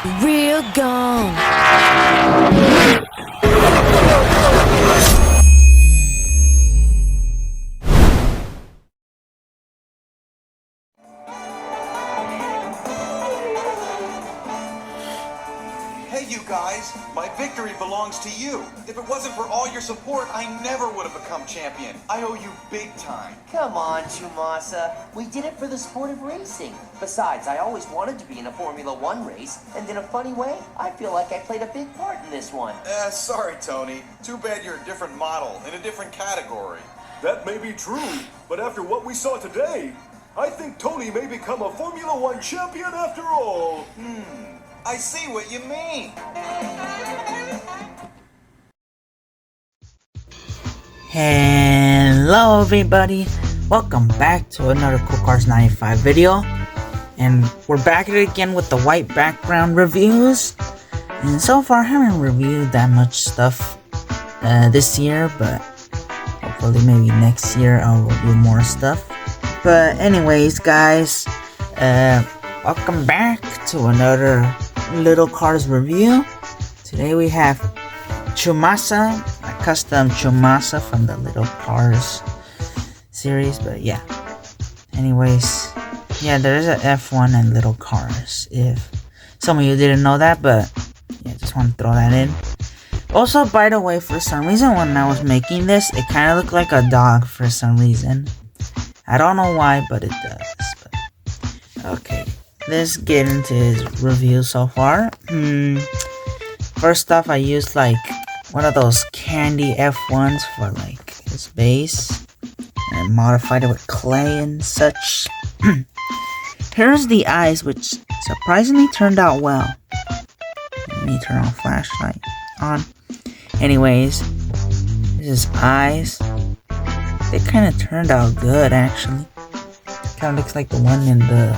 Real gone. Hey, you guys, my victory belongs to you. If it wasn't for all your support, I never would have become champion. I owe you big time. Come on, Chumassa. We did it for the sport of racing. Besides, I always wanted to be in a Formula One race, and in a funny way, I feel like I played a big part in this one. Sorry, Tony. Too bad you're a different model, in a different category. That may be true, but after what we saw today, I think Tony may become a Formula One champion after all. I see what you mean. Hello everybody, welcome back to another Cool Cars 95 video. And we're back at it again with the white background reviews. And so far I haven't reviewed that much stuff this year, but hopefully maybe next year I'll review more stuff. But anyways guys, welcome back to another Little Cars review. Today we have Chumassa, a custom Chumassa from the Little Cars series. But yeah, anyways, yeah, there is a F1 and Little Cars, if some of you didn't know that, but yeah, just want to throw that in. Also, by the way, for some reason when I was making this, it kind of looked like a dog for some reason. I don't know why, but it does. But okay, let's get into his review so far. First off, I used like one of those candy F1s for like his base, and modified it with clay and such. Here's the eyes, which surprisingly turned out well. Let me turn on flashlight on. Anyways, his eyes, they kind of turned out good actually. Kind of looks like the one in the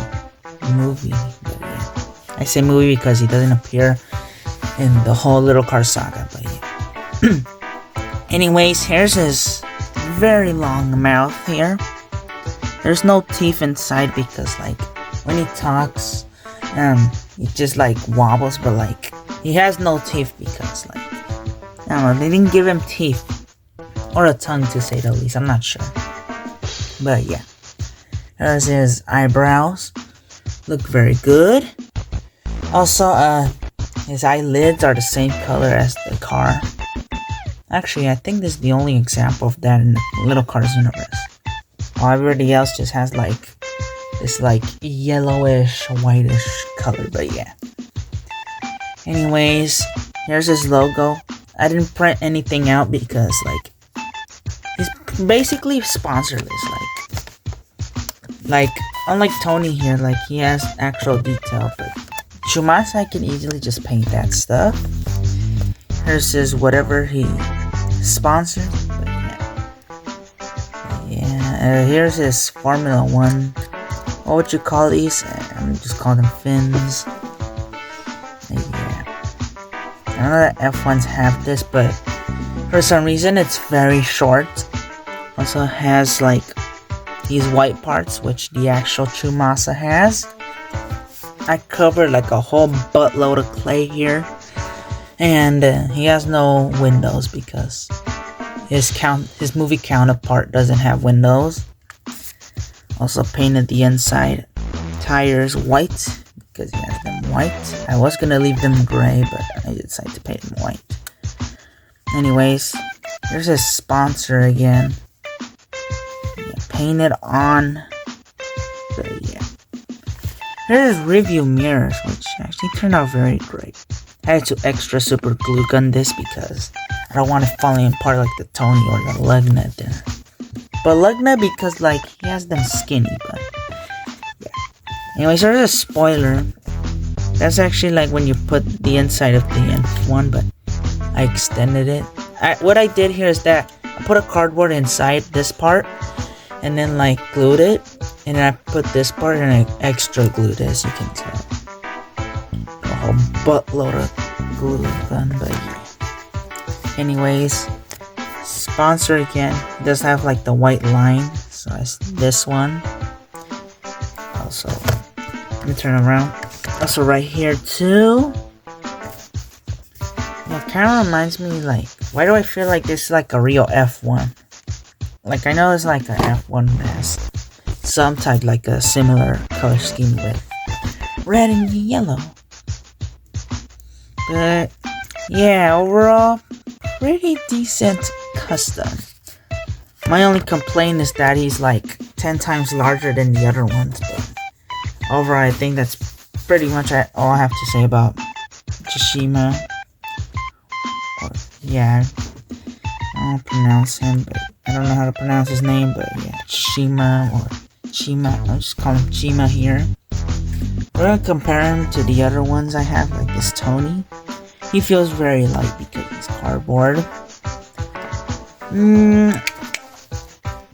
movie. But yeah, I say movie because he doesn't appear in the whole Little Car saga, but yeah. Anyways, here's his very long mouth here. There's no teeth inside because like when he talks, he just like wobbles, but like he has no teeth because like I don't know, they didn't give him teeth or a tongue to say the least. I'm not sure, but yeah. There's his eyebrows. Look very good. Also, his eyelids are the same color as the car. Actually, I think this is the only example of that in the Little Cars universe. Everybody else just has like this like yellowish, whitish color, but yeah. Anyways, here's his logo. I didn't print anything out because like he's basically sponsorless. Like unlike Tony here, like he has actual detail, but Chumassa, I can easily just paint that stuff. Here's his whatever he sponsored, but yeah. Here's his Formula One. What would you call these? I'm just calling them fins. Yeah. I know that F1s have this, but for some reason it's very short. Also has like these white parts, which the actual Chumassa has. I covered like a whole buttload of clay here, and he has no windows because his movie counterpart doesn't have windows. Also painted the inside tires white because he has them white. I was gonna leave them gray, but I decided to paint them white. Anyways, here's his sponsor again. Painted on. So yeah. Here's review mirrors, which actually turned out very great. I had to extra super glue gun this because I don't want it falling apart like the Tony or the Lugna did. But Lugna because like he has them skinny, but yeah. Anyways, there's a spoiler. That's actually like when you put the inside of the F1, but I extended it. What I did here is that I put a cardboard inside this part and then like glued it, and then I put this part and I extra glued, as you can tell. A whole buttload of glue gun, but yeah. Anyways, sponsor again. It does have like the white line, so it's this one. Also, let me turn around. Also right here too. It kind of reminds me, like, why do I feel like this is like a real F1? Like, I know it's like a F1 has some type, like a similar color scheme with red and yellow. But yeah, overall, pretty decent custom. My only complaint is that he's like 10 times larger than the other ones. But overall, I think that's pretty much all I have to say about Chumassa. Yeah, I don't pronounce him, but I don't know how to pronounce his name, but yeah, Chumassa or Chima, I'll just call him Chima here. We're gonna compare him to the other ones I have, like this Tony. He feels very light because he's cardboard.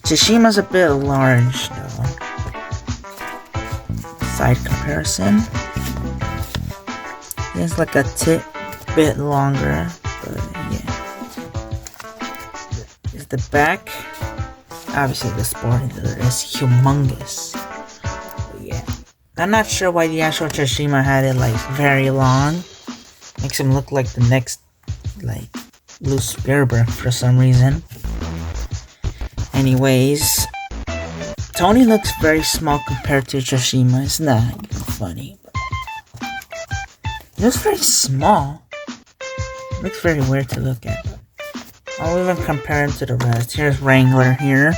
Chummassa's a bit large though. Side comparison. He has like a bit longer. But yeah, is the back. Obviously, the sporting leather is humongous. But yeah, I'm not sure why the actual Chumassa had it like very long. Makes him look like the next like Blue Spearberg for some reason. Anyways, Tony looks very small compared to Chumassa. It's not even funny. He looks very small. Looks very weird to look at. I'll even compare him to the rest. Here's Wrangler here.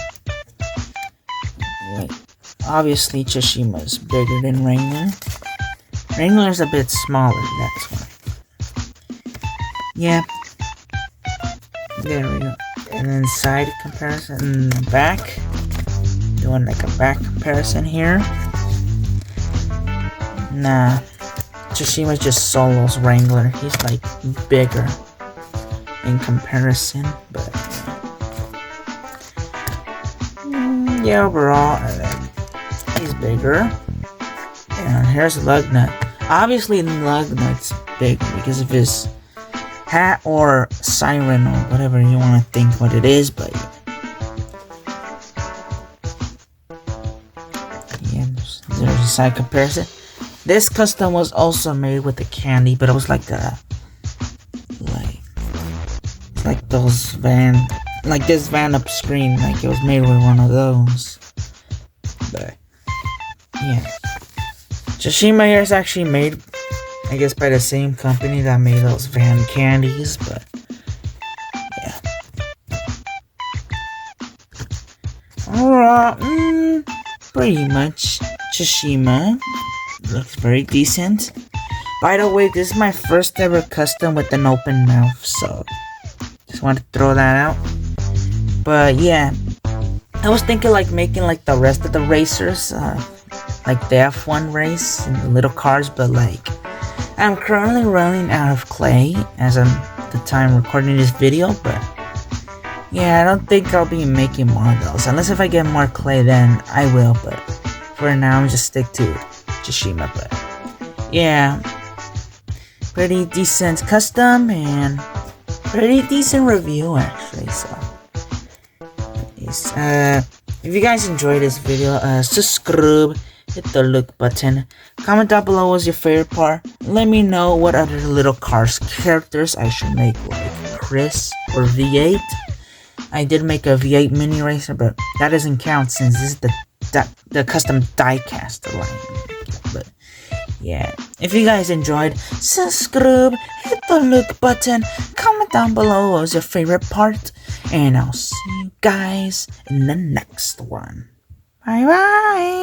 Wait, obviously Chummassa's bigger than Wrangler. Wrangler's a bit smaller, that's why. Yeah. There we go. And then side comparison, back. Doing like a back comparison here. Nah. Chumassa just solos Wrangler. He's like bigger in comparison, but yeah, overall, he's bigger. And here's Lugnut. Obviously, Lugnut's big because of his hat or siren or whatever you want to think what it is, but yeah, there's a side comparison. This custom was also made with the candy, but it was like those this van up screen, like it was made with one of those. But yeah, Chumassa here is actually made, I guess, by the same company that made those van candies, but yeah. Alright, pretty much Chumassa looks very decent. By the way, this is my first ever custom with an open mouth, so just want to throw that out. But yeah, I was thinking like making like the rest of the racers, like the F1 race and the little cars, but like I'm currently running out of clay as I'm the time recording this video, but yeah, I don't think I'll be making more of those, unless if I get more clay then I will, but for now I'm just stick to Chumassa. But yeah, pretty decent custom and pretty decent review actually. So if you guys enjoyed this video, subscribe, hit the like button, comment down below what's your favorite part, let me know what other little cars characters I should make, like Chris or V8. I did make a V8 mini racer, but that doesn't count since this is the custom diecast line. But yeah, if you guys enjoyed, subscribe, hit the like button, comment down below what was your favorite part, and I'll see you guys in the next one. Bye bye.